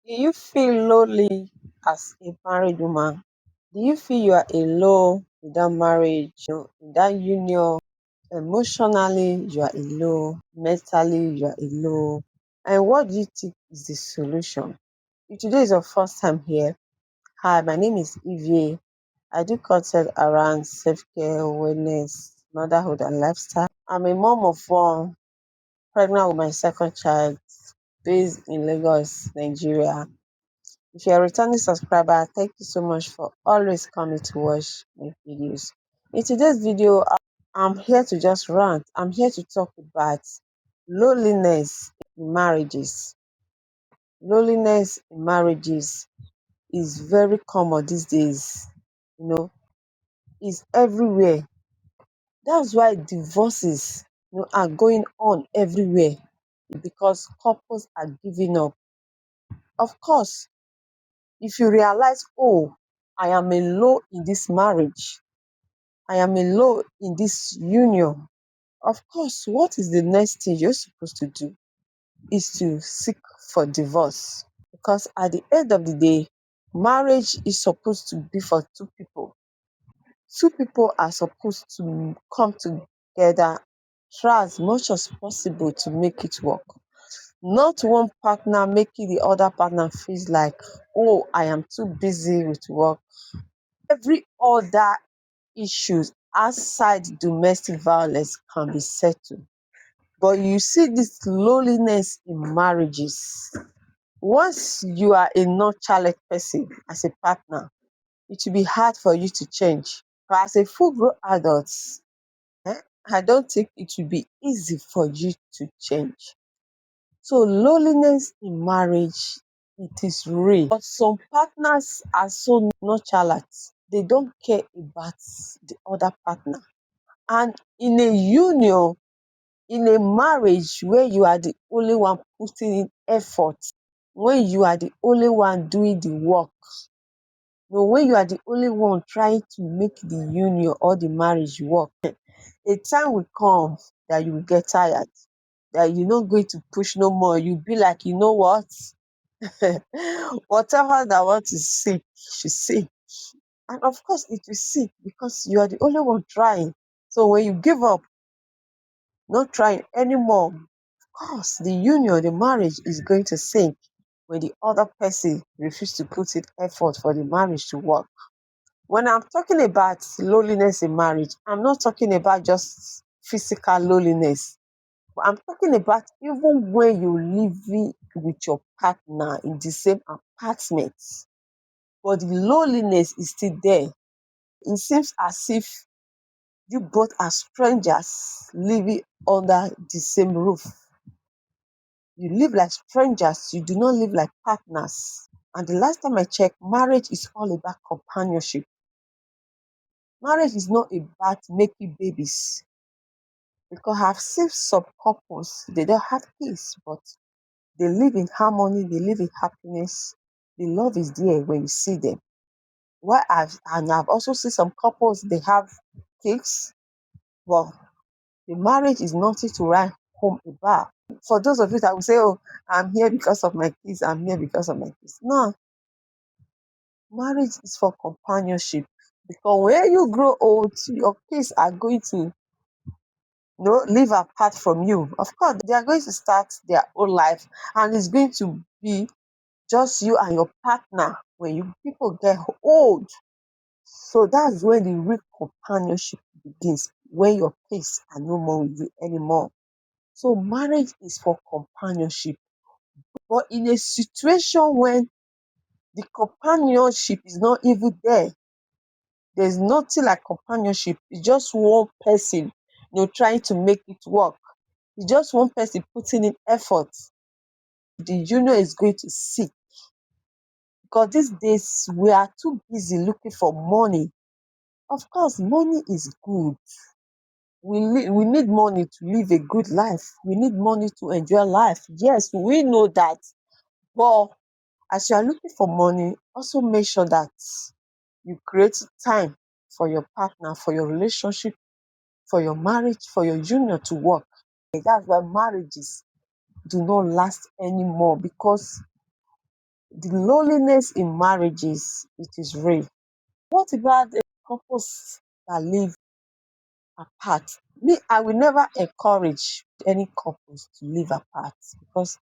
Do you feel lonely as a married woman? Do you feel you are alone without marriage, in that union? Emotionally, you are alone. Mentally, you are alone. And what do you think is the solution? If today is your first time here, hi, my name is Evie. I do content around self-care, wellness, motherhood, and lifestyle. I'm a mom of one, pregnant with my second child, based in Lagos, Nigeria. If you're a returning subscriber, thank you so much for always coming to watch my videos. In today's video, I'm here to just rant. I'm here to talk about loneliness in marriages. Loneliness in marriages is very common these days. You know, it's everywhere. That's why divorces, are going on everywhere because couples are giving up. Of course, if you realize, oh, I am alone in this marriage, I am alone in this union, of course, what is the next thing you're supposed to do is to seek for divorce. Because at the end of the day, marriage is supposed to be for two people. Two people are supposed to come together, try as much as possible to make it work. Not one partner making the other partner feels like, oh, I am too busy with work. Every other issues outside domestic violence can be settled. But you see this loneliness in marriages. Once you are a nonchalant person as a partner, it will be hard for you to change. But as a full grown adult, eh, I don't think it will be easy for you to change. So loneliness in marriage, it is real. But some partners are so nonchalant. They don't care about the other partner. And in a union, in a marriage where you are the only one putting in effort, when you are the only one doing the work, when you are the only one trying to make the union or the marriage work, a time will come that you will get tired, that you're not going to push no more. You'll be like, you know what? Whatever that I want to see, should see. And of course, it will see because you are the only one trying. So when you give up, not trying anymore, of course, the union, the marriage is going to sink when the other person refuses to put in effort for the marriage to work. When I'm talking about loneliness in marriage, I'm not talking about just physical loneliness. But I'm talking about even when you living with your partner in the same apartment, but the loneliness is still there. It seems as if you both are strangers living under the same roof. You live like strangers, you do not live like partners. And the last time I checked, marriage is all about companionship. Marriage is not about making babies. Because I've seen some couples, they don't have kids, but they live in harmony, they live in happiness. The love is there when you see them. I've also seen some couples, they have kids, but the marriage is nothing to write home about. For those of you that will say, oh, I'm here because of my kids, I'm here because of my kids. No, marriage is for companionship. Because when you grow old, your kids are going to live apart from you. Of course, they are going to start their own life, and it's going to be just you and your partner when you people get old. So that's when the real companionship begins, when your kids are no more with you anymore. So marriage is for companionship. But in a situation when the companionship is not even there's nothing like companionship. It's just one person, trying to make it work. It's just one person putting in effort. The union is going to seek. Because these days we are too busy looking for money. Of course, money is good. We need money to live a good life. We need money to enjoy life. Yes, we know that. But as you are looking for money, also make sure that you create time for your partner, for your relationship, for your marriage, for your union to work. That's why marriages do not last anymore because The loneliness in marriages, it is real. What about the couples that live apart? Me, I will never encourage any couples to live apart because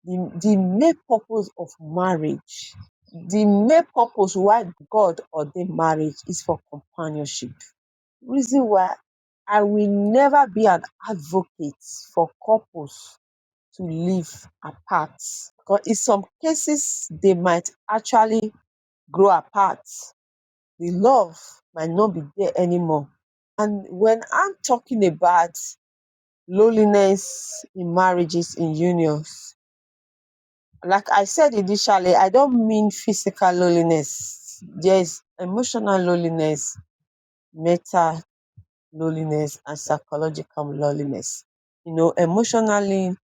the main purpose of marriage, the main purpose why God ordained marriage is for companionship. Reason why I will never be an advocate for couples to live apart. Because in some cases, they might actually grow apart. The love might not be there anymore. And when I'm talking about loneliness in marriages, in unions, like I said initially, I don't mean physical loneliness. There's emotional loneliness, mental loneliness, and psychological loneliness. Emotionally,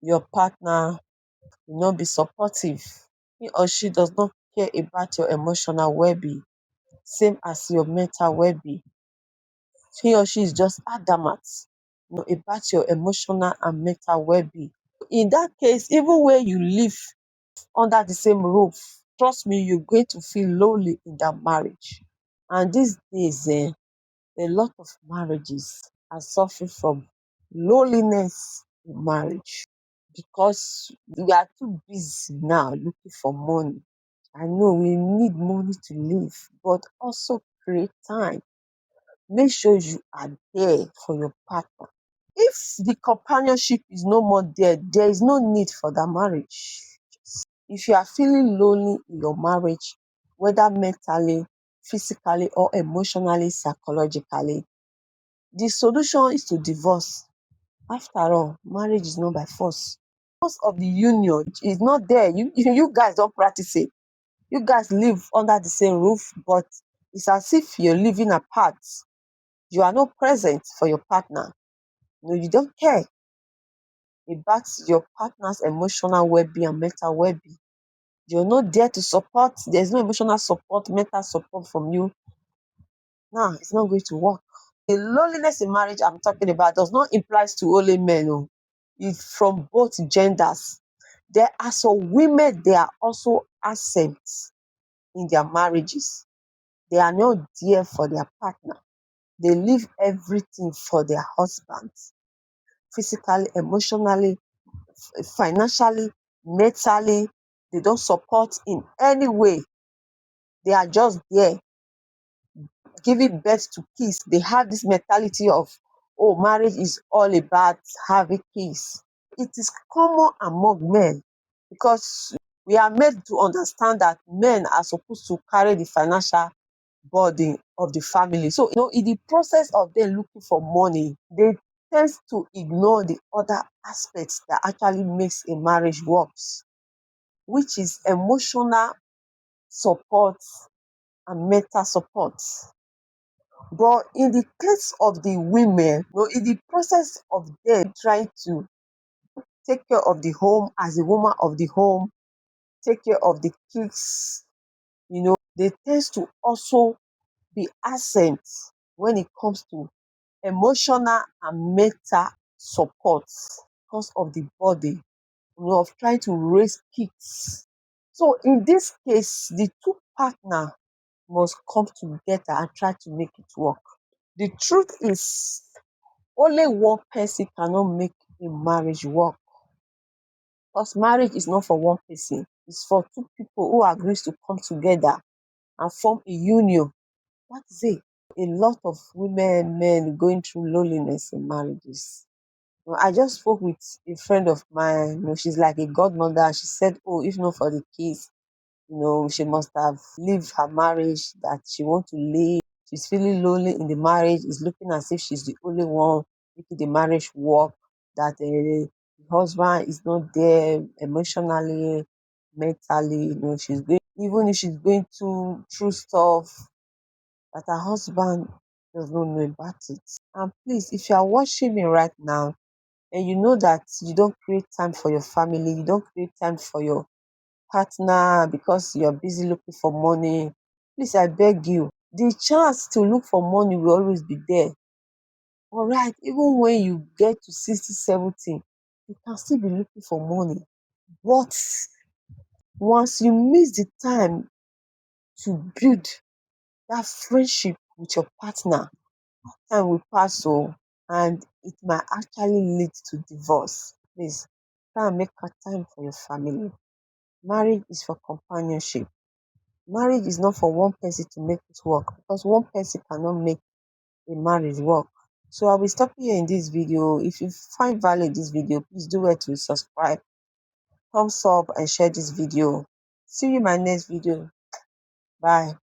your partner will not be supportive. He or she does not care about your emotional well-being, same as your mental well-being. He or she is just adamant, about your emotional and mental well-being. In that case, even when you live under the same roof, trust me, you're going to feel lonely in that marriage. And these days, a lot of marriages are suffering from loneliness in marriage because we are too busy now looking for money. I know we need money to live, but also create time. Make sure you are there for your partner. If the companionship is no more there, there is no need for that marriage. If you are feeling lonely in your marriage, whether mentally, physically, or emotionally, psychologically, the solution is to divorce. After all, marriage is not by force. Force of the union is not there. You guys don't practice it. You guys live under the same roof, but it's as if you're living apart. You are not present for your partner. You don't care about your partner's emotional well-being and mental well-being. You're not there to support. There's no emotional support, mental support from you. Now, it's not going to work. The loneliness in marriage I'm talking about does not imply to only men. Oh. It's from both genders. There are some women, they are also absent in their marriages. They are not there for their partner. They leave everything for their husbands, physically, emotionally, financially, mentally. They don't support in any way. They are just there giving birth to kids. They have this mentality of, oh, marriage is all about having kids. It is common among men because we are made to understand that men are supposed to carry the financial burden of the family. So, in the process of them looking for money, they tend to ignore the other aspects that actually makes a marriage works, which is emotional support and mental support. But in the case of the women, in the process of them trying to take care of the home as a woman of the home, take care of the kids, they tend to also be absent when it comes to emotional and mental support because of the body, of trying to raise kids. So in this case, the two partners must come together and try to make it work. The truth is, only one person cannot make a marriage work because marriage is not for one person. It's for two people who agrees to come together and form a union. That is it. A lot of women, men going through loneliness in marriages. I just spoke with a friend of mine. She's like a godmother. She said, "Oh, if not for the kids, she must have lived her marriage that she want to live. She's feeling lonely in the marriage. It's looking as if she's the only one making the marriage work. That the husband is not there emotionally, mentally. She's going, even if she's going through stuff that her husband does not know about it. And please, if you are watching me right now and you know that you don't create time for your family, you don't create time for your partner because you're busy looking for money, please, I beg you, the chance to look for money will always be there. All right, even when you get to 60, 70, you can still be looking for money. But Once you miss the time to build that friendship with your partner, time will pass and it might actually lead to divorce. Please try and make a time for your family. Marriage is for companionship. Marriage is not for one person to make it work, because one person cannot make a marriage work. So I will stop here in this video. If you find value in this video, please do it to subscribe, thumbs up, and share this video. See you in my next video. Bye.